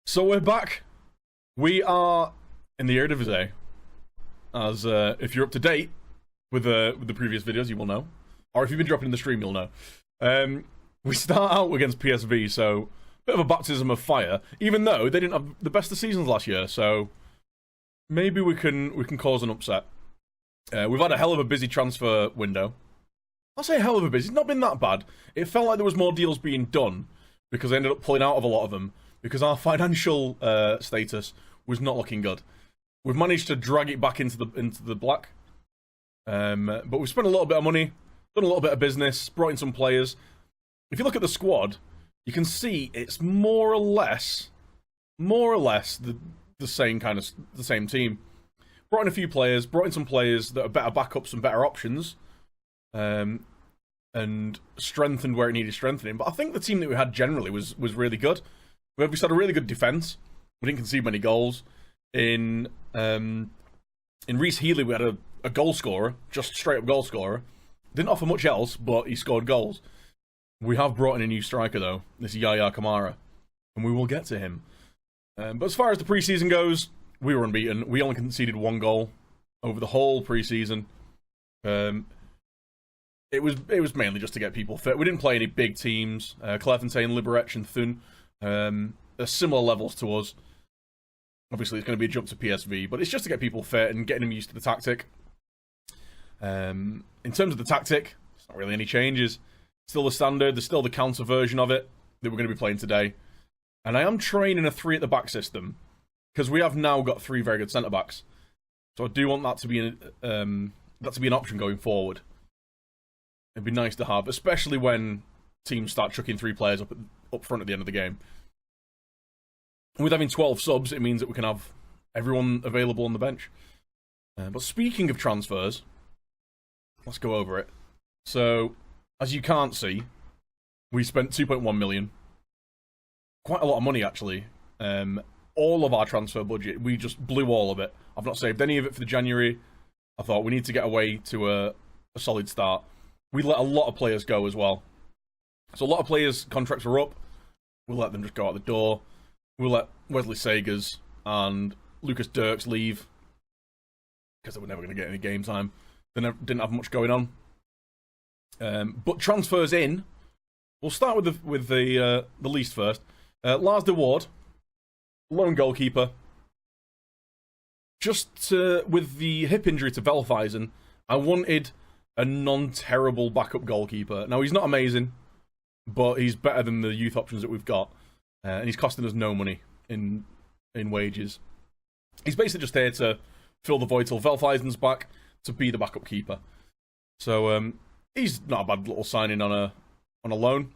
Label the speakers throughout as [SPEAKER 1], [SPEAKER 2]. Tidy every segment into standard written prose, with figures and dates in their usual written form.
[SPEAKER 1] So we're back. We are in the Eredivisie. As if you're up to date with the previous videos, you will know, or if you've been dropping in the stream, you'll know. We start out against PSV, so bit of a baptism of fire. Even though they didn't have the best of seasons last year, so maybe we can cause an upset. We've had a hell of a busy transfer window. I'll say hell of a busy. It's not been that bad. It felt like there was more deals being done because I ended up pulling out of a lot of them because our financial status was not looking good. We've managed to drag it back into the black, but we've spent a little bit of money, done a little bit of business, brought in some players. If you look at the squad, you can see it's more or less the same team. Brought in a few players, brought in some players that are better backups and better options, and strengthened where it needed strengthening. But I think the team that we had generally was really good. We had a really good defence. We didn't concede many goals. In Reece Healy, we had a goal scorer, just straight up goal scorer. Didn't offer much else, but he scored goals. We have brought in a new striker though, this Yaya Kamara, and we will get to him. But as far as the preseason goes, we were unbeaten. We only conceded one goal over the whole preseason. It was mainly just to get people fit. We didn't play any big teams. Clairefontaine, Liberec, and Thun are similar levels to us. Obviously, it's going to be a jump to PSV, but it's just to get people fit and getting them used to the tactic. In terms of the tactic, it's not really any changes. Still the standard. There's still the counter version of it that we're going to be playing today. And I am training a 3 at the back system because we have now got 3 very good centre backs. So I do want that to be an option going forward. It'd be nice to have, especially when teams start chucking 3 players up front at the end of the game. With having 12 subs, it means that we can have everyone available on the bench. But speaking of transfers, let's go over it. So, as you can't see, we spent 2.1 million. Quite a lot of money, actually. All of our transfer budget, we just blew all of it. I've not saved any of it for the January. I thought we need to get away to a solid start. We let a lot of players go as well. So a lot of players' contracts were up. We'll let them just go out the door. We'll let Wesley Sagers and Lucas Dirks leave because they were never going to get any game time. They didn't have much going on. But transfers in. We'll start with the least first. Lars de Ward, lone goalkeeper. Just with the hip injury to Velfeisen, I wanted a non-terrible backup goalkeeper. Now, he's not amazing, but he's better than the youth options that we've got. And he's costing us no money in wages. He's basically just here to fill the void till Velfeisen's back to be the backup keeper. So he's not a bad little signing on a loan.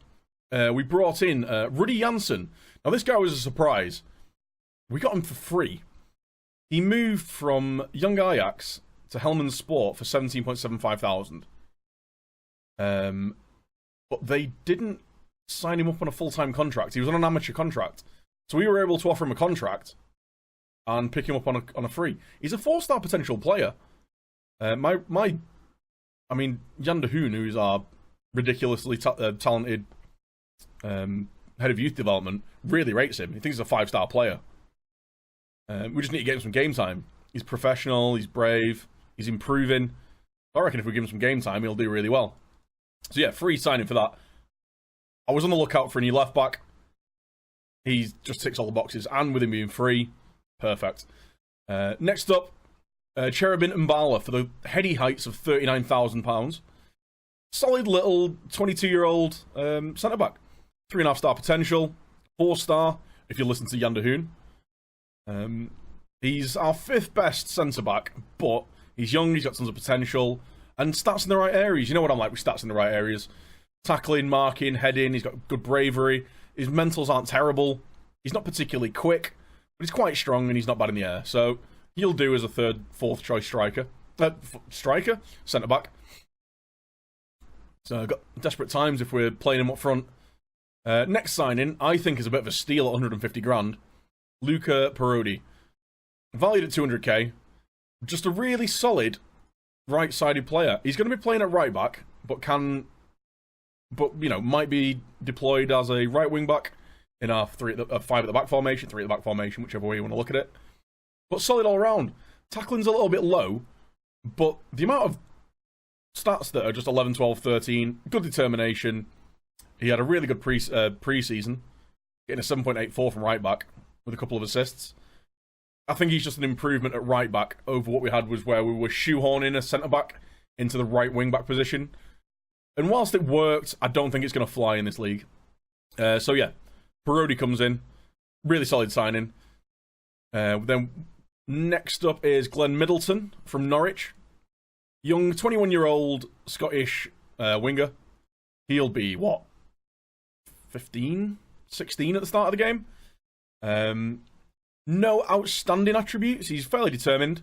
[SPEAKER 1] We brought in Rudi Janssen. Now, this guy was a surprise. We got him for free. He moved from Young Ajax to Helmond Sport for 17.75 thousand. But they didn't sign him up on a full-time contract. He was on an amateur contract. So we were able to offer him a contract and pick him up on a free. He's a 4-star potential player. I mean, Jan de Hoon, who's our ridiculously talented head of youth development, really rates him. He thinks he's a 5-star player. We just need to get him some game time. He's professional, he's brave, he's improving. I reckon if we give him some game time, he'll do really well. So yeah, free signing for that. I was on the lookout for a new left back. He just ticks all the boxes, and with him being free, perfect. Next up, Cherubin Mbala for the heady heights of £39,000. Solid little 22-year-old centre back. 3.5-star potential, 4-star if you listen to Jan de Hoon. He's our 5th best centre back, but he's young, he's got tons of potential, and stats in the right areas. You know what I'm like with stats in the right areas. Tackling, marking, heading, he's got good bravery. His mentals aren't terrible. He's not particularly quick, but he's quite strong and he's not bad in the air. So he'll do as a 3rd, 4th choice striker. Centre back. So got desperate times if we're playing him up front. Next signing, I think, is a bit of a steal at 150 grand. Luca Parodi. Valued at 200k. Just a really solid right-sided player. He's going to be playing at right back, but might be deployed as a right wing back. in our 5 at the back formation, 3 at the back formation, whichever way you want to look at it. But solid all round. Tackling's a little bit low, but the amount of stats that are just 11, 12, 13, good determination. He had a really good pre-season, getting a 7.84 from right back with a couple of assists. I think he's just an improvement at right back over what we had was where we were shoehorning a centre back into the right wing back position. And whilst it worked, I don't think it's going to fly in this league. So yeah, Brody comes in, really solid signing. Then next up is Glenn Middleton from Norwich, young 21-year-old Scottish winger. He'll be what, 15, 16 at the start of the game. No outstanding attributes. He's fairly determined.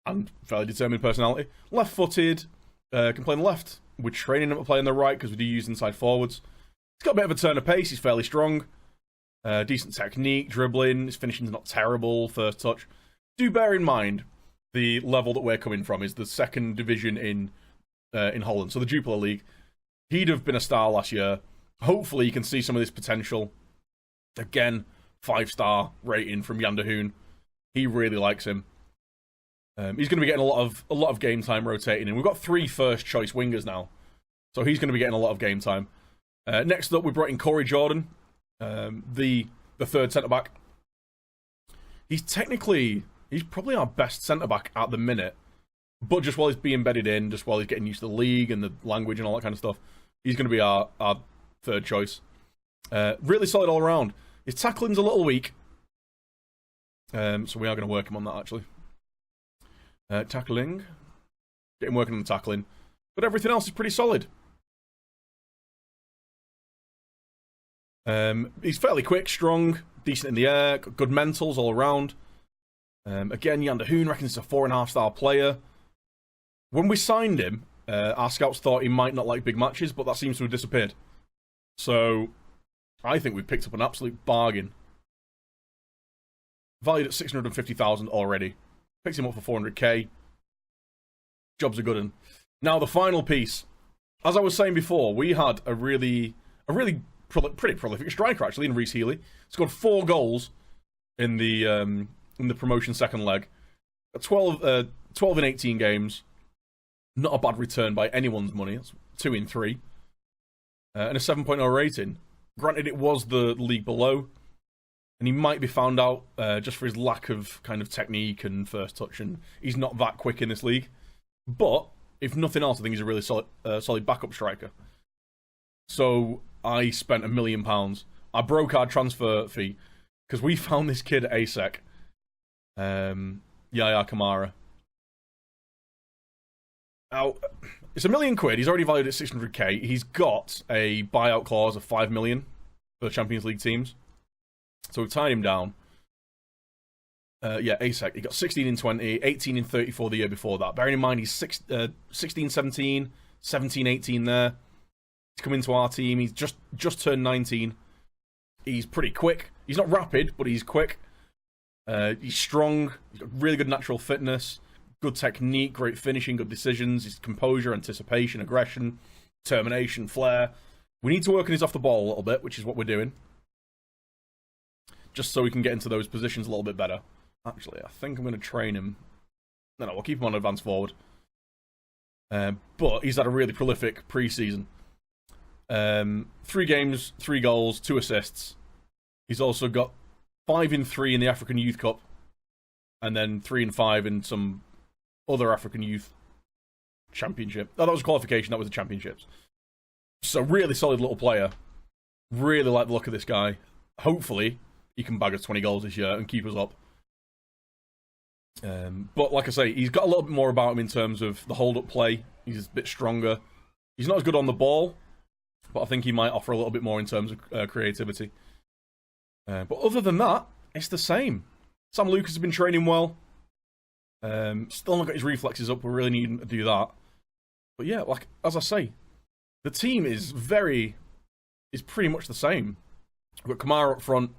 [SPEAKER 1] And fairly determined personality. Left-footed. Can play on the left. We're training him to play on the right because we do use inside forwards. He's got a bit of a turn of pace. He's fairly strong. Decent technique, dribbling. His finishing's not terrible. First touch. Do bear in mind the level that we're coming from is the second division in Holland. So the Jupiler League. He'd have been a star last year. Hopefully you can see some of this potential. Again, 5-star rating from Jan de Hoon. He really likes him. He's going to be getting a lot of game time rotating in. We've got 3 first choice wingers now, so he's going to be getting a lot of game time. Next up, we brought in Corey Jordan, the third centre back. He's probably our best centre back at the minute, but just while he's being bedded in, just while he's getting used to the league and the language and all that kind of stuff, he's going to be our third choice. Really solid all around. His tackling's a little weak, so we are going to work him on that actually. Tackling, get him working on the tackling, but everything else is pretty solid. He's fairly quick, strong, decent in the air, got good mentals all around. Again, Jan de Hoon reckons he's a 4.5-star player. When we signed him, our scouts thought he might not like big matches, but that seems to have disappeared. So I think we've picked up an absolute bargain. Valued at 650,000 already. Picked him up for 400k. Job's a good one. Now the final piece. As I was saying before, we had a really pretty prolific striker actually in Reece Healy. Scored 4 goals in the promotion second leg. 12 in 18 games. Not a bad return by anyone's money. That's 2 in 3. And a 7.0 rating. Granted, it was the league below, and he might be found out just for his lack of kind of technique and first touch, and he's not that quick in this league. But if nothing else, I think he's a really solid backup striker. So I spent £1 million. I broke our transfer fee because we found this kid at ASEC, Yaya Kamara. Now, it's £1 million. He's already valued at 600k. He's got a buyout clause of 5 million for the Champions League teams. So we've tied him down. ASEC. He got 16 in 20, 18 in 34 the year before that. Bearing in mind he's 16, 17, 17, 18 there. He's come into our team. He's just turned 19. He's pretty quick. He's not rapid, but he's quick. He's strong. He's got really good natural fitness. Good technique, great finishing, good decisions. His composure, anticipation, aggression, determination, flair. We need to work on his off the ball a little bit, which is what we're doing. Just so we can get into those positions a little bit better. Actually, I think I'm going to train him. No, we'll keep him on advance forward. But he's had a really prolific pre-season. 3 games, 3 goals, 2 assists. He's also got 5 in 3 in the African Youth Cup. And then 3 in 5 in some other African Youth Championship. Oh, that was a qualification, that was the championships. So really solid little player. Really like the look of this guy. Hopefully, he can bag us 20 goals this year and keep us up. But like I say, he's got a little bit more about him in terms of the hold-up play. He's a bit stronger. He's not as good on the ball, but I think he might offer a little bit more in terms of creativity. But other than that, it's the same. Sam Lucas has been training well. Still not got his reflexes up. We really need him to do that. But yeah, like as I say, the team is pretty much the same. We've got Kamara up front.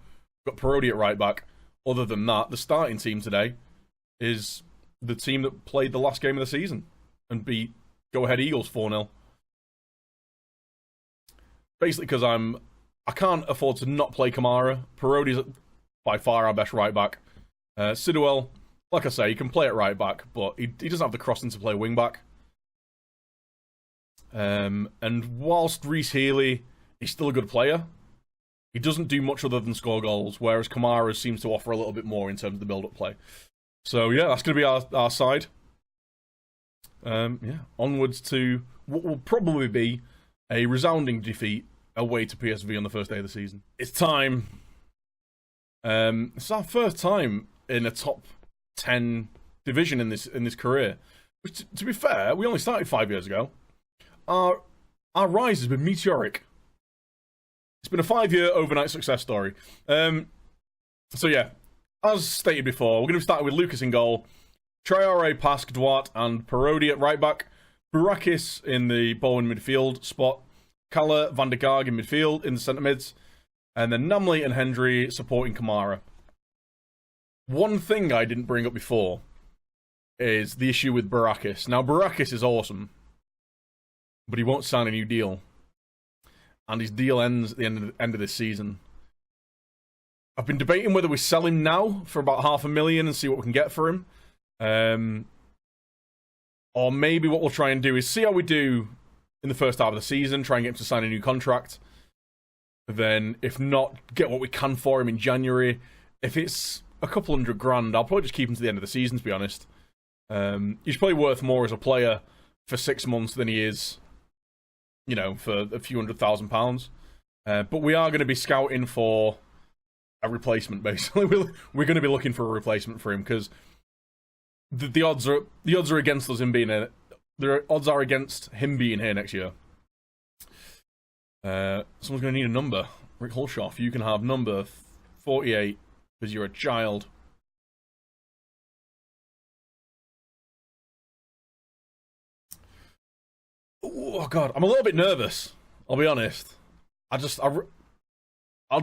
[SPEAKER 1] We've got Parodi at right back. Other than that, the starting team today is the team that played the last game of the season and beat Go Ahead Eagles 4-0. Basically because I'm I can't afford to not play Kamara. Parodi's by far our best right back. Sidwell, like I say, he can play at right back, but he doesn't have the crossing to play wing back. And whilst Reece Healey is still a good player, he doesn't do much other than score goals, whereas Kamara seems to offer a little bit more in terms of the build-up play. So yeah, that's going to be our side. Yeah, onwards to what will probably be a resounding defeat away to PSV on the first day of the season. It's time. It's our first time in a top 10 division in this career. Which, to be fair, we only started 5 years ago. Our rise has been meteoric. It's been a 5-year overnight success story. So yeah, as stated before, we're going to start with Lucas in goal, Traore, Pask, Duarte, and Parodi at right back, Burakis in the Bowen midfield spot, Kalla, Van der Gaag in midfield in the centre mids, and then Namli and Hendry supporting Kamara. One thing I didn't bring up before is the issue with Burakis. Now, Burakis is awesome, but he won't sign a new deal. And his deal ends at the end of this season. I've been debating whether we sell him now for about $500,000 and see what we can get for him. Or maybe what we'll try and do is see how we do in the first half of the season, try and get him to sign a new contract. Then, if not, get what we can for him in January. If it's a couple $100,000, I'll probably just keep him to the end of the season, to be honest. He's probably worth more as a player for 6 months than he is, you know, for a few £100,000. But we are going to be scouting for a replacement, basically. We're going to be looking for a replacement for him, because the odds are against us him being here. The odds are against him being here next year. Someone's going to need a number. Rick Hulshoff, you can have number 48 because you're a child. Oh god, I'm a little bit nervous. I'll be honest. I'll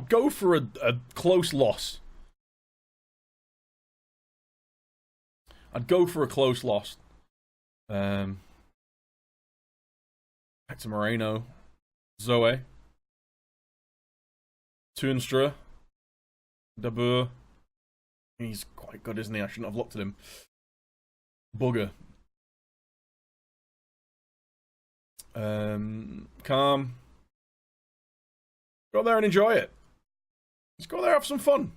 [SPEAKER 1] go for a close loss. I'd go for a close loss. Hector Moreno, Zoe, Toonstra, Dabur. He's quite good, isn't he? I shouldn't have looked at him. Bugger. Calm. Go there and enjoy it. Let's go there and have some fun.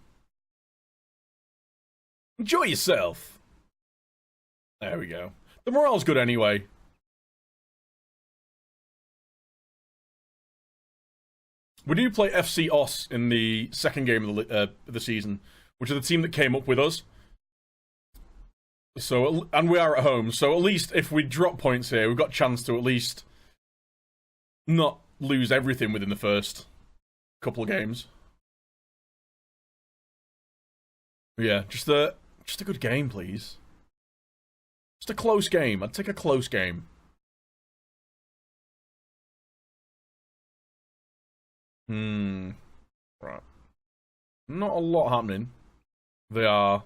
[SPEAKER 1] Enjoy yourself. There we go. The morale's good anyway. We do play FC Os in the second game of the season, which are the team that came up with us. So, and we are at home, so at least if we drop points here, we've got a chance to at least not lose everything within the first couple of games. Yeah, just a good game, please. Just a close game. I'd take a close game. Right. Not a lot happening. They are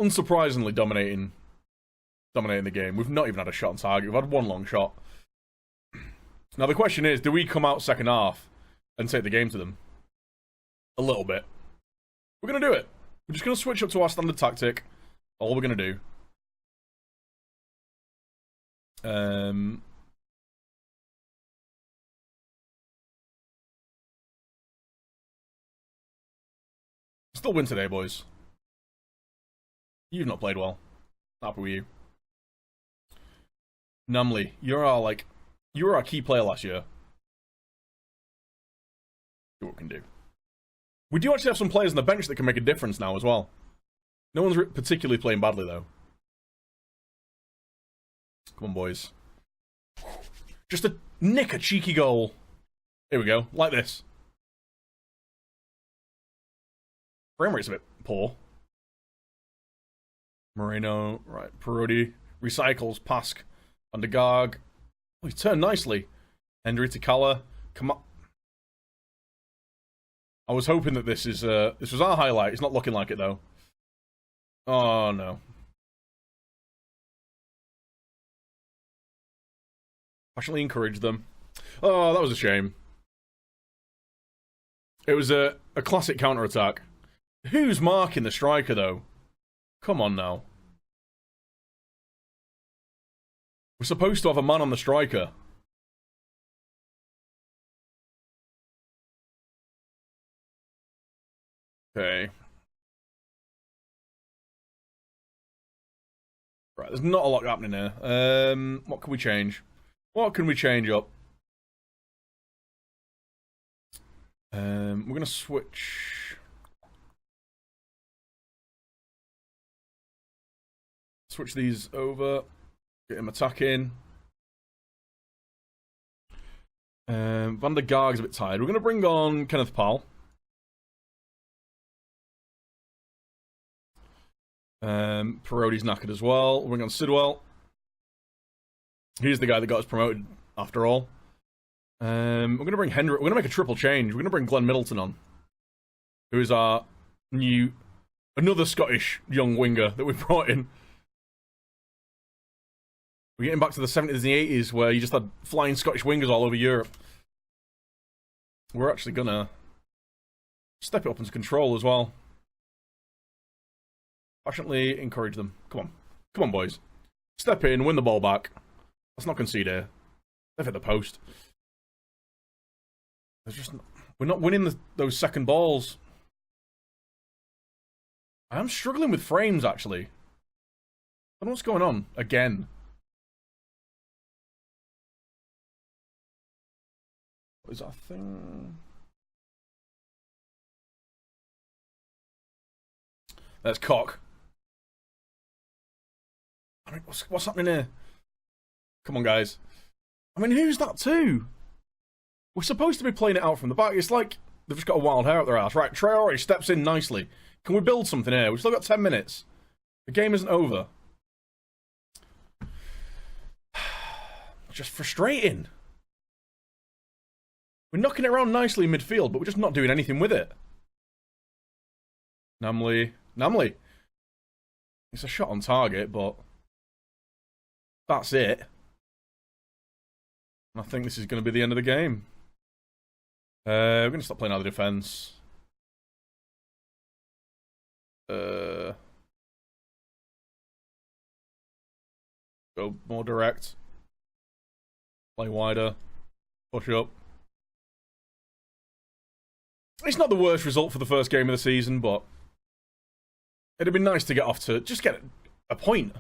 [SPEAKER 1] unsurprisingly dominating the game. We've not even had a shot on target. We've had one long shot. Now the question is, do we come out second half and take the game to them? A little bit. We're going to do it. We're just going to switch up to our standard tactic. All we're going to do. Still win today, boys. You've not played well. Happy with you. Namli, you were our key player last year. See what we can do. We do actually have some players on the bench that can make a difference now as well. No one's particularly playing badly, though. Come on, boys. Just to nick a cheeky goal. Here we go. Like this. Frame rate's a bit poor. Moreno, right. Parodi recycles. Pask. Van der Gaag. Oh, he's turned nicely. Hendry to Kalla. Come on. I was hoping that this was our highlight. It's not looking like it, though. Oh, no. Actually encourage them. Oh, that was a shame. It was a classic counter-attack. Who's marking the striker, though? Come on now. We're supposed to have a man on the striker. Okay. Right, there's not a lot happening here. What can we change? What can we change up? We're gonna switch these over. Get him attacking. Van der Gaag's a bit tired. We're gonna bring on Kenneth Powell. Parodi's knackered as well. We'll bring on Sidwell. He's the guy that got us promoted after all. We're gonna bring Hendrick. We're gonna make a triple change. We're gonna bring Glenn Middleton on, who is our another Scottish young winger that we brought in. We're getting back to the 70s and the 80s where you just had flying Scottish wingers all over Europe. We're actually gonna step it up into control as well. Passionately encourage them. Come on. Come on, boys. Step in, win the ball back. Let's not concede here. They've hit the post. We're not winning those second balls. I'm struggling with frames, actually. I don't know what's going on. Again. What is that thing? That's cock. I mean, what's happening here? Come on, guys. I mean, who's that to? We're supposed to be playing it out from the back. It's like they've just got a wild hair up their ass. Right, Traore steps in nicely. Can we build something here? We've still got 10 minutes. The game isn't over. Just frustrating. We're knocking it around nicely in midfield, but we're just not doing anything with it. Namely. It's a shot on target, but that's it. I think this is going to be the end of the game. We're going to stop playing out of the defence. Go more direct. Play wider. Push up. It's not the worst result for the first game of the season, but it'd been nice to get off to just get a point.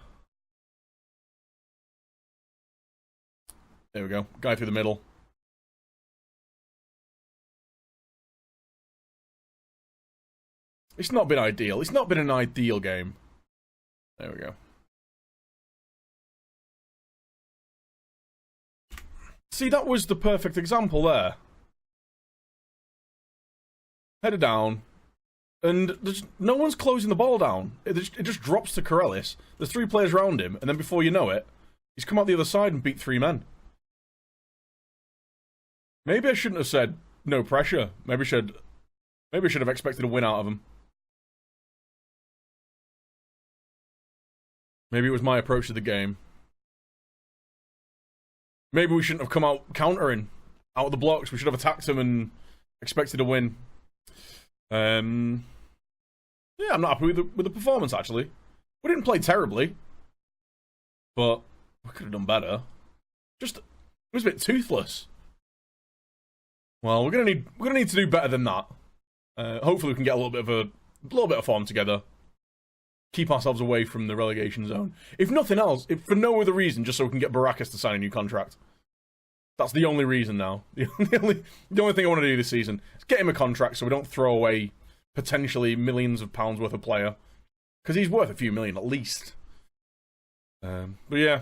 [SPEAKER 1] There we go. Guy through the middle. It's not been ideal. It's not been an ideal game. There we go. See, that was the perfect example there. Header down. And no one's closing the ball down. It just drops to Corellis. There's 3 players around him, and then before you know it, he's come out the other side and beat 3 men. Maybe I shouldn't have said no pressure. Maybe I should have expected a win out of him. Maybe it was my approach to the game. Maybe we shouldn't have come out countering out of the blocks. We should have attacked him and expected a win. Yeah, I'm not happy with the performance, actually. We didn't play terribly, but we could have done better. It was a bit toothless. Well, we're gonna need to do better than that. Hopefully, we can get a little bit of form together. Keep ourselves away from the relegation zone. If nothing else, if for no other reason, just so we can get Baracus to sign a new contract. That's the only reason now. The only thing I want to do this season is get him a contract so we don't throw away potentially millions of pounds worth of player. Because he's worth a few million at least. But yeah,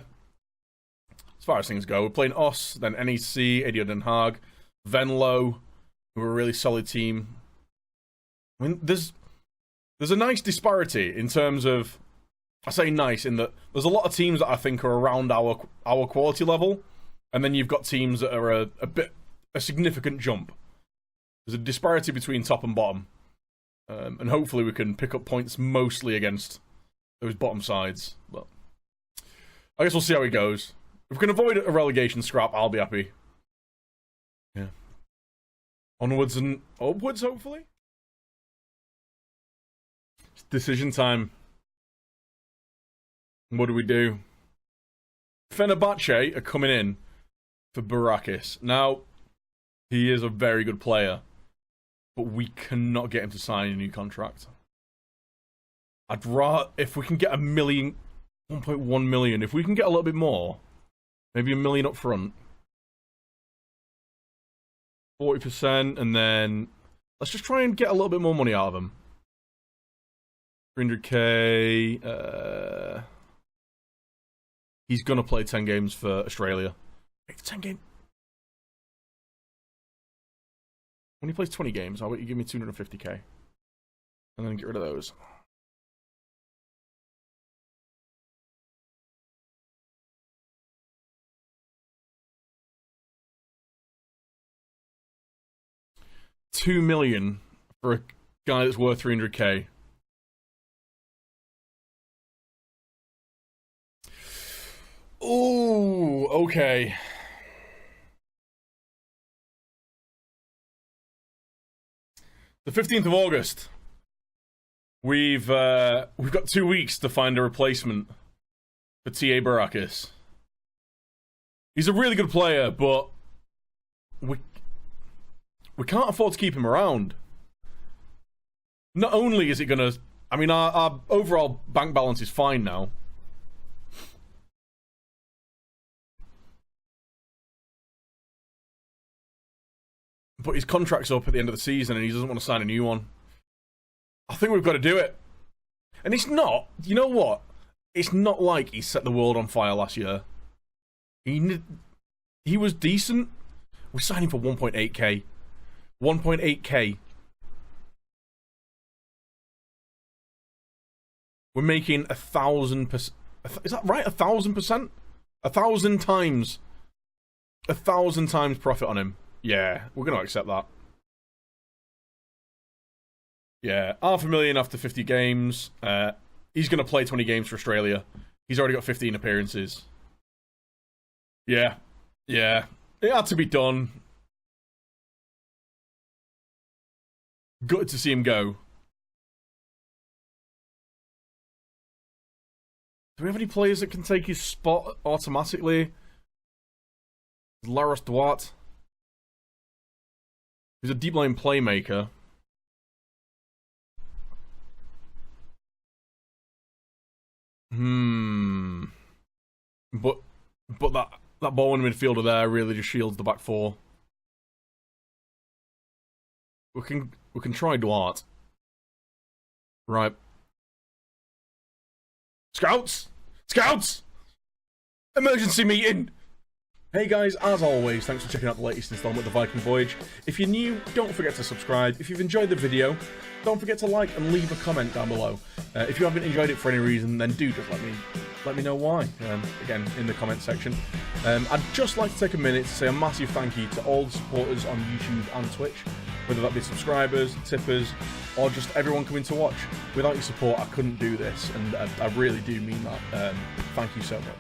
[SPEAKER 1] as far as things go, we're playing Os, then NEC, Edio Den Haag, Venlo, who are a really solid team. I mean, there's a nice disparity in terms of, I say nice in that there's a lot of teams that I think are around our quality level, and then you've got teams that are a significant jump. There's a disparity between top and bottom, and hopefully we can pick up points mostly against those bottom sides. But I guess we'll see how it goes. If we can avoid a relegation scrap, I'll be happy. Yeah. Onwards and upwards, hopefully. It's decision time. What do we do? Fenerbahce are coming in for Barakis. Now, he is a very good player, but we cannot get him to sign a new contract. I'd rather, if we can get 1.1 million, if we can get a little bit more, maybe 1 million up front, 40%, and then let's just try and get a little bit more money out of him. 300k. He's gonna play 10 games for Australia. 10 games. When he plays 20 games, I'll let you give me 250k, and then get rid of those. $2 million for a guy that's worth 300k. Oh, okay. The 15th of August. We've got 2 weeks to find a replacement for T.A. Barakis. He's a really good player, but we can't afford to keep him around. Not only is it gonna... I mean, our overall bank balance is fine now. But his contract's up at the end of the season and he doesn't want to sign a new one. I think we've got to do it. And it's not... You know what? It's not like he set the world on fire last year. He was decent. We signed him for 1.8k. 1.8k. We're making 1,000%. Is that right? 1,000%? 1,000 times. 1,000 times profit on him. Yeah, we're going to accept that. Yeah, $500,000 after 50 games. He's going to play 20 games for Australia. He's already got 15 appearances. Yeah. Yeah. It had to be done. Good to see him go. Do we have any players that can take his spot automatically? Laros Duarte. He's a deep line playmaker. But that ball in the midfielder there really just shields the back four. We can try Duarte. Right. Scouts! Scouts! Emergency meeting! Hey guys, as always, thanks for checking out the latest installment of the Viking Voyage. If you're new, don't forget to subscribe. If you've enjoyed the video, don't forget to like and leave a comment down below. If you haven't enjoyed it for any reason, then do just let me know why. Again, in the comment section. I'd just like to take a minute to say a massive thank you to all the supporters on YouTube and Twitch, whether that be subscribers, tippers, or just everyone coming to watch. Without your support, I couldn't do this, and I really do mean that. Thank you so much.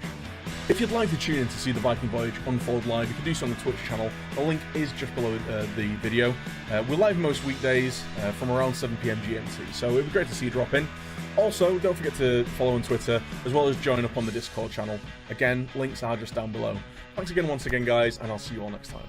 [SPEAKER 1] If you'd like to tune in to see the Viking Voyage unfold live, you can do so on the Twitch channel. The link is just below the video. We're live most weekdays from around 7 PM GMT, so it'd be great to see you drop in. Also, don't forget to follow on Twitter, as well as join up on the Discord channel. Again, links are just down below. Thanks again once again, guys, and I'll see you all next time.